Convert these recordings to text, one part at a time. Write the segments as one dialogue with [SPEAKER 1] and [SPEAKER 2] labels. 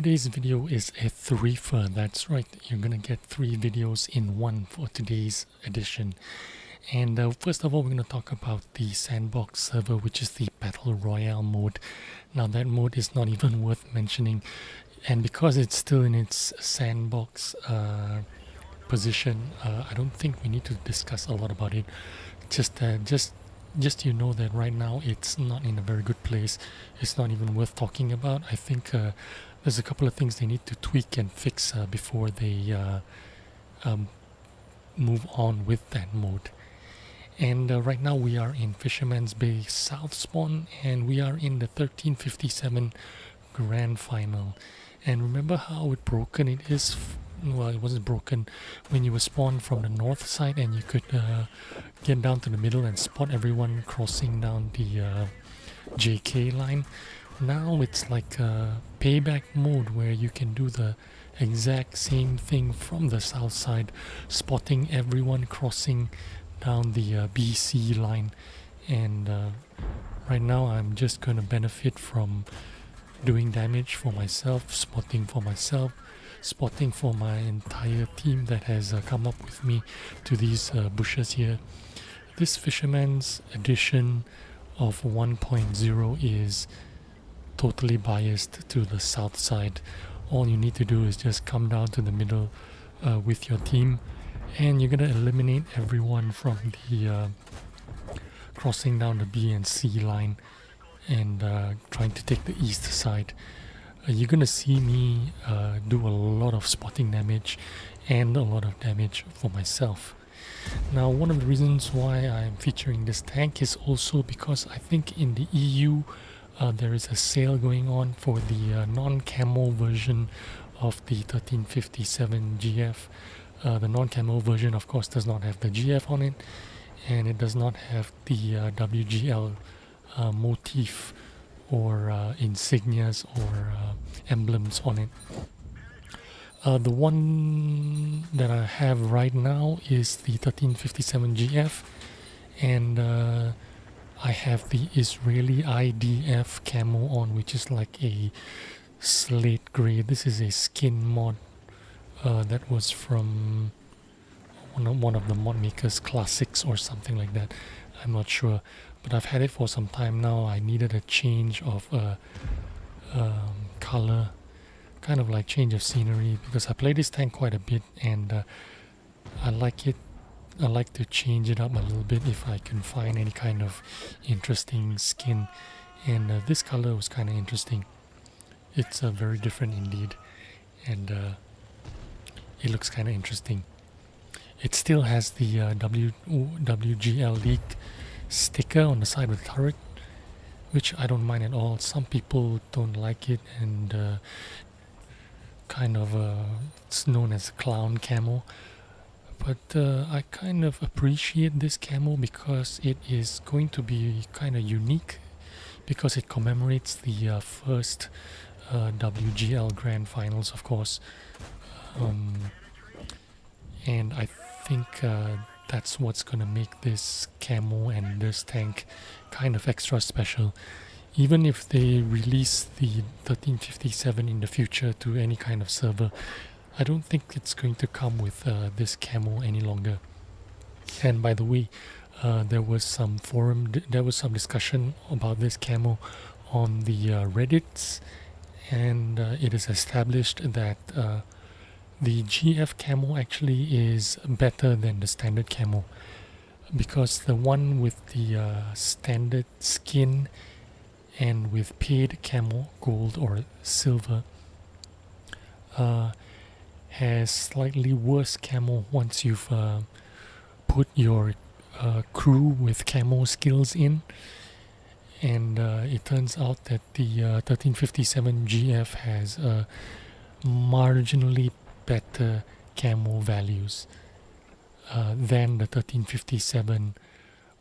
[SPEAKER 1] today's video is a threefer. That's right, you're gonna get 3 videos in one for today's edition. And first of all, we're gonna talk about the sandbox server, which is the Battle Royale mode. Now that mode is not even worth mentioning, and because it's still in its sandbox position, I don't think we need to discuss a lot about it. Just you know that right now it's not in a very good place. It's not even worth talking about. I think there's a couple of things they need to tweak and fix before they move on with that mode. And right now we are in Fisherman's Bay South Spawn, and we are in the 1357 Grand Final. And remember how broken it is? Well, it wasn't broken when you were spawned from the north side and you could get down to the middle and spot everyone crossing down the JK line. Now it's like a payback mode where you can do the exact same thing from the south side, spotting everyone crossing down the BC line. And right now I'm just going to benefit from doing damage for myself, spotting for myself, spotting for my entire team that has come up with me to these bushes here. This Fisherman's edition of 1.0 is totally biased to the south side. All you need to do is just come down to the middle with your team, and you're gonna eliminate everyone from the crossing down the B and C line and trying to take the east side. You're gonna see me do a lot of spotting damage and a lot of damage for myself. Now, one of the reasons why I'm featuring this tank is also because I think in the EU there is a sale going on for the non-camo version of the 1357 GF. The non-camo version, of course, does not have the GF on it, and it does not have the WGL motif or insignias or emblems on it. The one that I have right now is the 1357 GF, and I have the Israeli IDF camo on, which is like a slate grey. This is a skin mod that was from one of the mod makers classics or something like that. I'm not sure, but I've had it for some time now. I needed a change of color, kind of like change of scenery, because I play this tank quite a bit, and I like it. I like to change it up a little bit if I can find any kind of interesting skin, and this color was kind of interesting. It's very different indeed, and it looks kind of interesting. It still has the WGL League sticker on the side of the turret, which I don't mind at all. Some people don't like it, and kind of it's known as clown camo, but I kind of appreciate this camo because it is going to be kind of unique, because it commemorates the first WGL Grand Finals, of course, and I think that's what's gonna make this camo and this tank kind of extra special. Even if they release the 1357 in the future to any kind of server, I don't think it's going to come with this camo any longer. And by the way, there was some discussion about this camo on the Reddits, and it is established that the GF camo actually is better than the standard camo, because the one with the standard skin and with paid camo, gold or silver, has slightly worse camo once you've put your crew with camo skills in. And it turns out that the 1357 GF has marginally better camo values than the 1357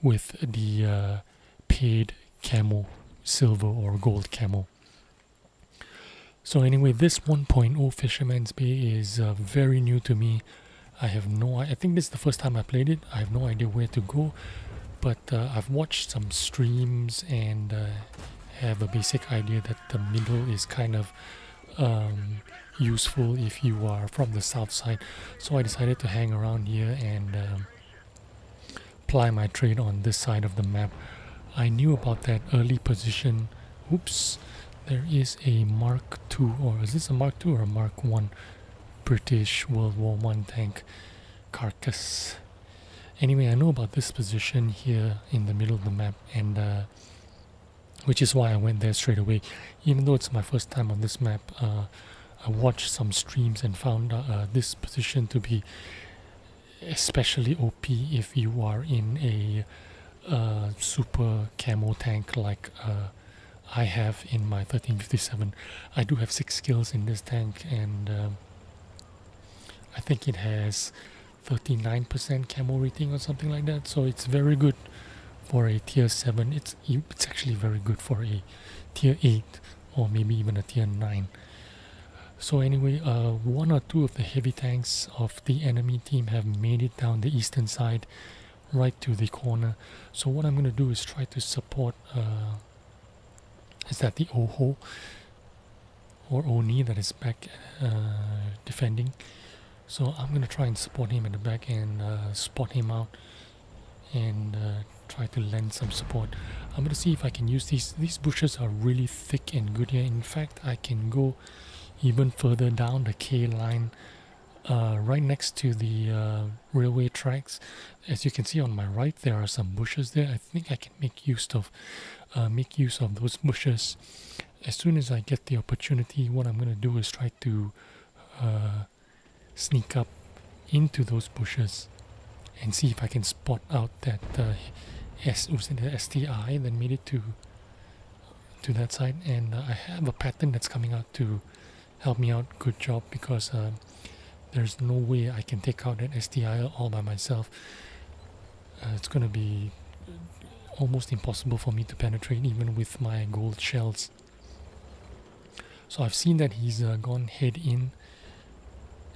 [SPEAKER 1] with the paid camo, silver or gold camo. So anyway, this 1.0 Fisherman's Bay is very new to me. I think this is the first time I played it. I have no idea where to go, but I've watched some streams and have a basic idea that the middle is kind of useful if you are from the south side. So I decided to hang around here and ply my trade on this side of the map. I knew about that early position. Oops, there is a Mark II, or is this a Mark II or a Mark I British World War I tank carcass. Anyway, I know about this position here in the middle of the map, and which is why I went there straight away. Even though it's my first time on this map, I watched some streams and found this position to be especially OP if you are in a super camo tank like I have in my 1357. I do have 6 kills in this tank, and I think it has 39% camo rating or something like that, so it's very good for a tier 7. It's actually very good for a tier 8 or maybe even a tier 9. So anyway, 1 or 2 of the heavy tanks of the enemy team have made it down the eastern side right to the corner. So what I'm going to do is try to support is that the Oho or Oni that is back defending. So I'm going to try and support him at the back and spot him out and try to lend some support. I'm going to see if I can use these bushes are really thick and good here. In fact, I can go even further down the K line right next to the railway tracks. As you can see on my right, there are some bushes there. I think I can make use of those bushes. As soon as I get the opportunity, what I'm going to do is try to sneak up into those bushes and see if I can spot out that the STI that made it to that side. And I have a pattern that's coming out to help me out. Good job, because there's no way I can take out that STI all by myself. It's going to be almost impossible for me to penetrate even with my gold shells. So I've seen that he's gone head in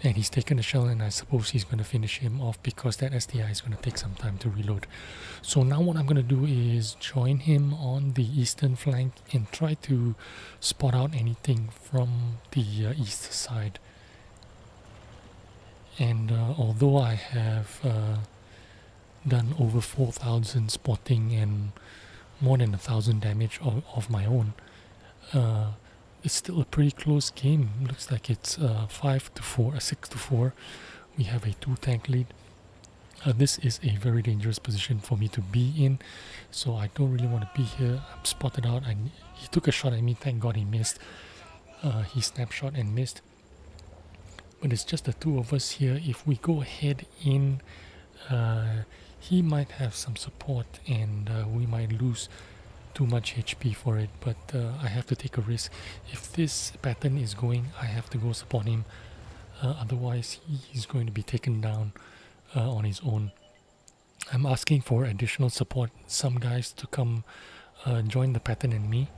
[SPEAKER 1] and he's taken the shell, and I suppose he's going to finish him off because that STI is going to take some time to reload. So now what I'm going to do is join him on the eastern flank and try to spot out anything from the east side. And although I have done over 4,000 spotting and more than 1,000 damage of my own, it's still a pretty close game. Looks like it's 5-4, 6-4. We have a 2 tank lead. This is a very dangerous position for me to be in, so I don't really want to be here. I'm spotted out. He took a shot at me. Thank God he missed. He snapshot and missed. But it's just the 2 of us here. If we go head in, he might have some support, and we might lose too much HP for it, but I have to take a risk. If this pattern is going, I have to go support him. Otherwise, he's going to be taken down on his own. I'm asking for additional support, some guys to come join the pattern and me,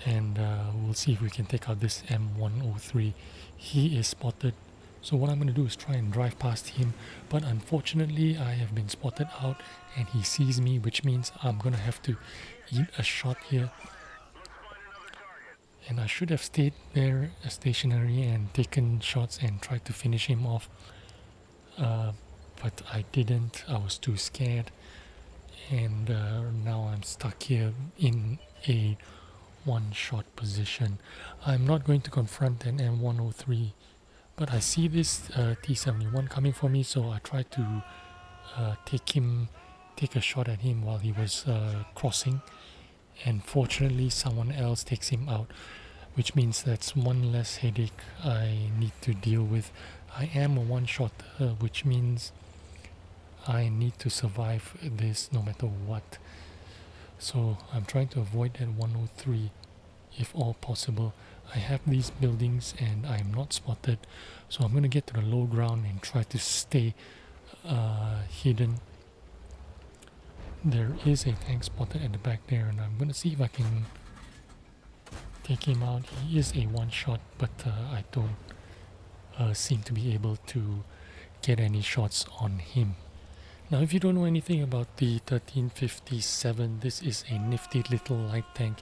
[SPEAKER 1] and we'll see if we can take out this M103. He is spotted. So what I'm going to do is try and drive past him, but unfortunately I have been spotted out and he sees me, which means I'm going to have to eat a shot here. And I should have stayed there stationary and taken shots and tried to finish him off, but I didn't. I was too scared, and now I'm stuck here in a one-shot position. I'm not going to confront an M103, but I see this T-71 coming for me, so I tried to take a shot at him while he was crossing, and fortunately someone else takes him out, which means that's one less headache I need to deal with. I am a one-shot, which means I need to survive this no matter what. So I'm trying to avoid that 103 if all possible. I have these buildings and I'm not spotted, so I'm going to get to the low ground and try to stay hidden. There is a tank spotted at the back there, and I'm going to see if I can take him out. He is a one-shot, but I don't seem to be able to get any shots on him. Now, if you don't know anything about the 1357, this is a nifty little light tank.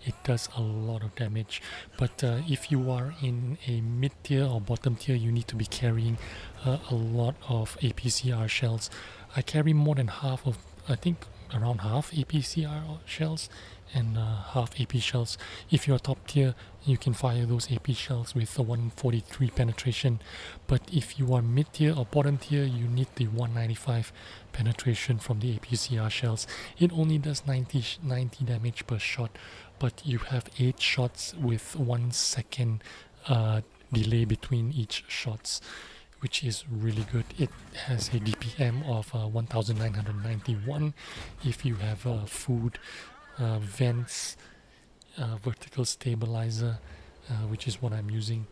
[SPEAKER 1] It does a lot of damage, but if you are in a mid tier or bottom tier, you need to be carrying a lot of APCR shells. I carry more than half of, I think around half APCR shells and half AP shells. If you're top tier, you can fire those AP shells with a 143 penetration, but if you are mid tier or bottom tier, you need the 195 penetration from the APCR shells. It only does 90 damage per shot, but you have 8 shots with 1 second delay between each shots, which is really good. It has a DPM of 1991. If you have food, vents, vertical stabilizer, which is what I'm using,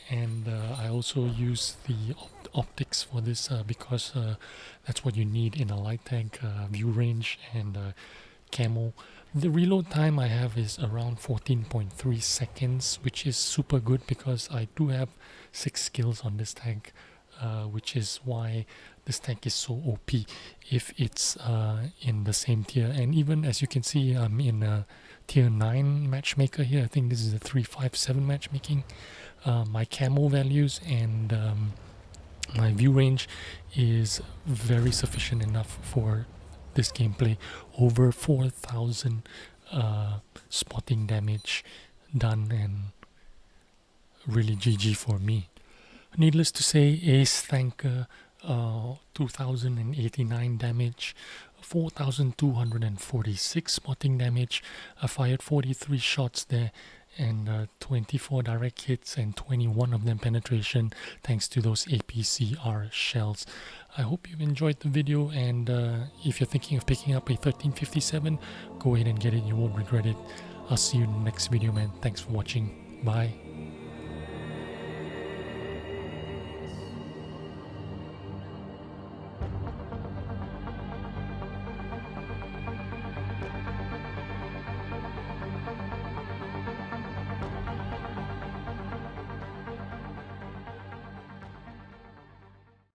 [SPEAKER 1] and I also use the optics for this because that's what you need in a light tank, view range and camo. The reload time I have is around 14.3 seconds, which is super good because I do have 6 skills on this tank, which is why this tank is so OP if it's in the same tier. And even as you can see, I'm in tier 9 matchmaker here. I think this is a 357 matchmaking. My camo values and my view range is very sufficient enough for this gameplay. Over 4,000 spotting damage done, and really GG for me. Needless to say, Ace Tanker, 2089 damage, 4,246 spotting damage. I fired 43 shots there and 24 direct hits and 21 of them penetration thanks to those APCR shells. I hope you've enjoyed the video, and if you're thinking of picking up a 1357, go ahead and get it, you won't regret it. I'll see you in the next video, man. Thanks for watching. Bye.